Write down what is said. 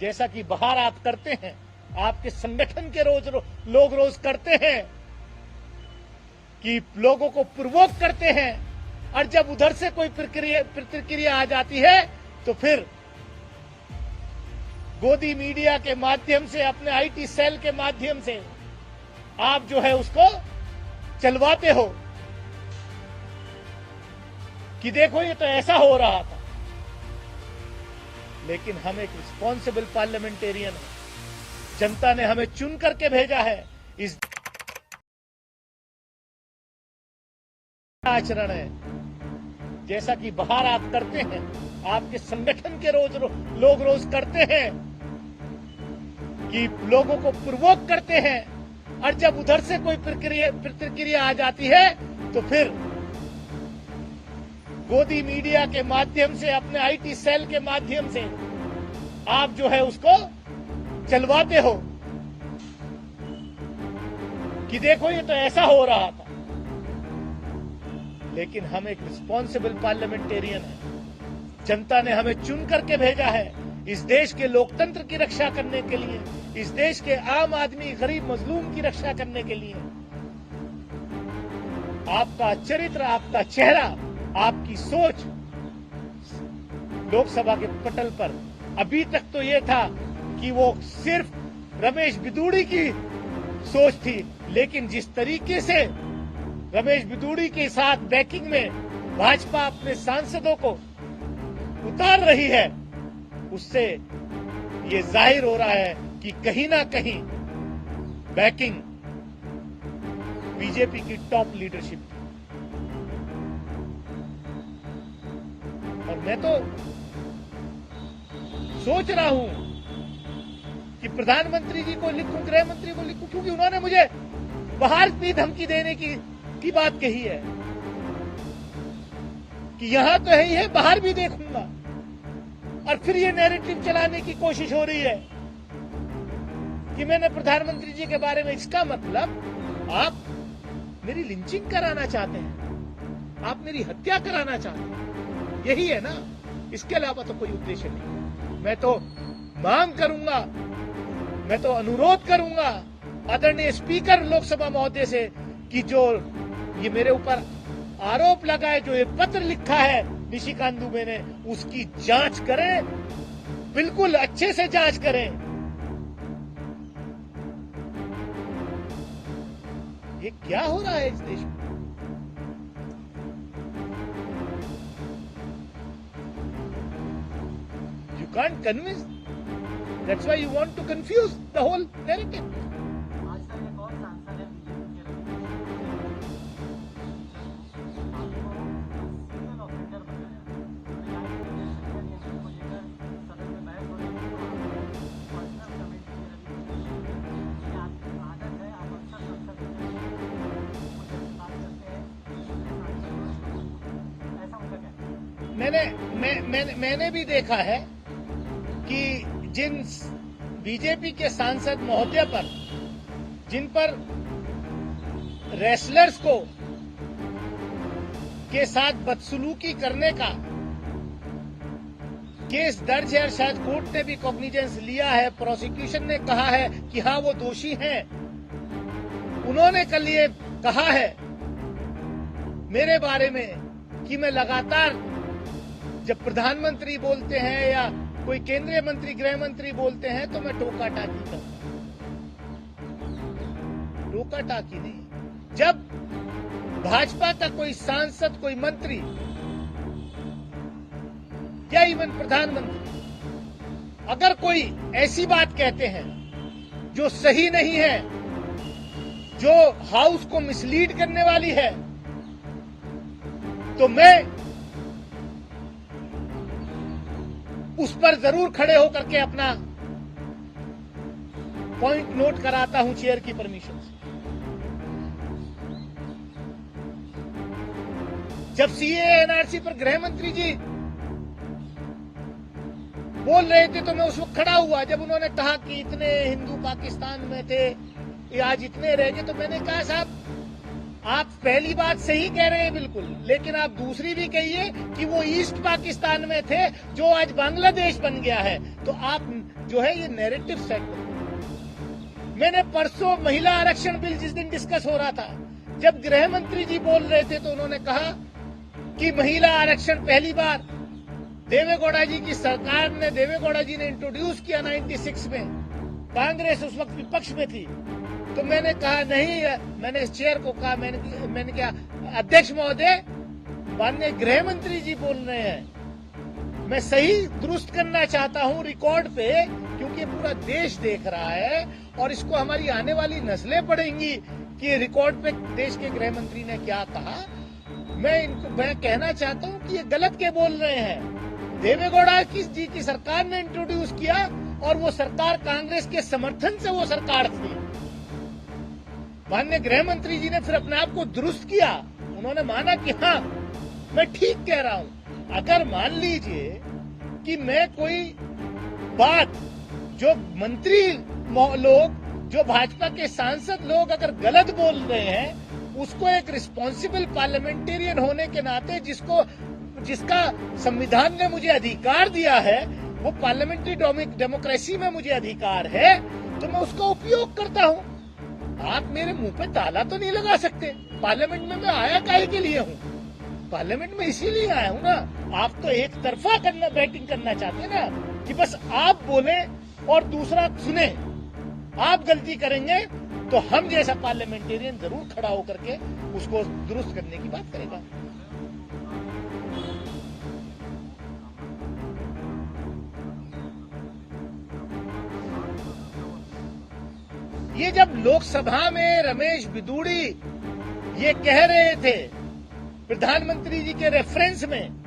जैसा कि बाहर आप करते हैं, आपके संगठन के लोग रोज करते हैं कि लोगों को प्रोवोक करते हैं, और जब उधर से कोई प्रतिक्रिया आ जाती है तो फिर गोदी मीडिया के माध्यम से, अपने आईटी सेल के माध्यम से आप जो है उसको चलवाते हो कि देखो ये तो ऐसा हो रहा था। लेकिन हम एक रिस्पॉन्सिबल पार्लियामेंटेरियन है, जनता ने हमें चुन करके भेजा है। इस आचरण है जैसा कि बाहर आप करते हैं, आपके संगठन के लोग रोज करते हैं कि लोगों को प्रोवोक करते हैं, और जब उधर से कोई प्रतिक्रिया आ जाती है तो फिर गोदी मीडिया के माध्यम से, अपने आईटी सेल के माध्यम से आप जो है उसको चलवाते हो कि देखो ये तो ऐसा हो रहा था। लेकिन हम एक रिस्पॉन्सिबल पार्लियामेंटेरियन है, जनता ने हमें चुन करके भेजा है इस देश के लोकतंत्र की रक्षा करने के लिए, इस देश के आम आदमी, गरीब मजलूम की रक्षा करने के लिए। आपका चरित्र, आपका चेहरा, आपकी सोच लोकसभा के पटल पर अभी तक तो ये था कि वो सिर्फ रमेश बिदूड़ी की सोच थी, लेकिन जिस तरीके से रमेश बिदूड़ी के साथ बैकिंग में भाजपा अपने सांसदों को उतार रही है, उससे ये जाहिर हो रहा है कि कहीं ना कहीं बैकिंग बीजेपी की टॉप लीडरशिप। और मैं तो सोच रहा हूं कि प्रधानमंत्री जी को लिखूं, गृह मंत्री को लिखूं, क्योंकि उन्होंने मुझे बाहर भी धमकी देने की बात कही है कि यहां तो है ही है, बाहर भी देखूंगा। और फिर ये नैरेटिव चलाने की कोशिश हो रही है कि मैंने प्रधानमंत्री जी के बारे में, इसका मतलब आप मेरी लिंचिंग कराना चाहते हैं, आप मेरी हत्या कराना चाहते हैं, यही है ना? इसके अलावा तो कोई उद्देश्य नहीं। मैं तो मांग करूंगा, मैं तो अनुरोध करूंगा आदरणीय स्पीकर लोकसभा महोदय से कि जो ये मेरे ऊपर आरोप लगा है, जो ये पत्र लिखा है निशिकांत दुबे ने, उसकी जांच करें, बिल्कुल अच्छे से जांच करें। ये क्या हो रहा है इस देश में? You can't convince. That's why you want to confuse the whole narrative. मैंने भी देखा है कि जिन बीजेपी के सांसद महोदय पर, जिन पर रेसलर्स को के साथ बदसलूकी करने का केस दर्ज है, और शायद कोर्ट ने भी कॉग्निजेंस लिया है, प्रोसिक्यूशन ने कहा है कि हाँ वो दोषी हैं। उन्होंने कल ये कहा है मेरे बारे में कि मैं लगातार, जब प्रधानमंत्री बोलते हैं या कोई केंद्रीय मंत्री, गृह मंत्री बोलते हैं तो मैं टोका टाकी करता हूं। टोका टाकी नहीं। जब भाजपा का कोई सांसद, कोई मंत्री या इवन प्रधानमंत्री अगर कोई ऐसी बात कहते हैं जो सही नहीं है, जो हाउस को मिसलीड करने वाली है, तो मैं उस पर जरूर खड़े होकर के अपना पॉइंट नोट कराता हूं चेयर की परमिशन से। जब सीएए एनआरसी पर गृह मंत्री जी बोल रहे थे तो मैं उस वक्त खड़ा हुआ। जब उन्होंने कहा कि इतने हिंदू पाकिस्तान में थे, ये आज इतने रह गए, तो मैंने कहा साहब आप पहली बात सही कह रहे हैं बिल्कुल, लेकिन आप दूसरी भी कहिए कि वो ईस्ट पाकिस्तान में थे जो आज बांग्लादेश बन गया है। तो आप जो है ये नैरेटिव सेट करो। मैंने परसों महिला आरक्षण बिल जिस दिन डिस्कस हो रहा था, जब गृह मंत्री जी बोल रहे थे तो उन्होंने कहा कि महिला आरक्षण पहली बार देवेगौड़ा जी की सरकार ने, देवेगौड़ा जी ने इंट्रोड्यूस किया 96 में। कांग्रेस उस वक्त विपक्ष में थी। तो मैंने कहा नहीं, मैंने इस चेयर को कहा, मैंने क्या, अध्यक्ष महोदय माननीय गृह मंत्री जी बोल रहे हैं, मैं सही दुरुस्त करना चाहता हूं रिकॉर्ड पे, क्योंकि पूरा देश देख रहा है और इसको हमारी आने वाली नस्लें पढ़ेंगी कि रिकॉर्ड पे देश के गृह मंत्री ने क्या कहा। मैं कहना चाहता हूं कि ये गलत के बोल रहे हैं। देवेगौड़ा जी की सरकार ने इंट्रोड्यूस किया और वो सरकार कांग्रेस के समर्थन से वो सरकार थी। माननीय गृह मंत्री जी ने फिर अपने आप को दुरुस्त किया, उन्होंने माना कि हाँ मैं ठीक कह रहा हूं। अगर मान लीजिए कि मैं कोई बात जो मंत्री लोग, जो भाजपा के सांसद लोग अगर गलत बोल रहे हैं, उसको एक रिस्पॉन्सिबल पार्लियामेंटेरियन होने के नाते जिसका संविधान ने मुझे अधिकार दिया है, वो पार्लियामेंट्री डेमोक्रेसी में मुझे अधिकार है, तो मैं उसका उपयोग करता हूं। आप मेरे मुंह पे ताला तो नहीं लगा सकते। पार्लियामेंट में मैं आया काहे के लिए हूँ? पार्लियामेंट में इसीलिए आया हूँ ना। आप तो एक तरफा बैटिंग करना चाहते हैं ना, कि बस आप बोले और दूसरा सुने। आप गलती करेंगे तो हम जैसा पार्लियामेंटेरियन जरूर खड़ा होकर के उसको दुरुस्त करने की बात करेगा। ये जब लोकसभा में रमेश बिदूड़ी ये कह रहे थे प्रधानमंत्री जी के रेफरेंस में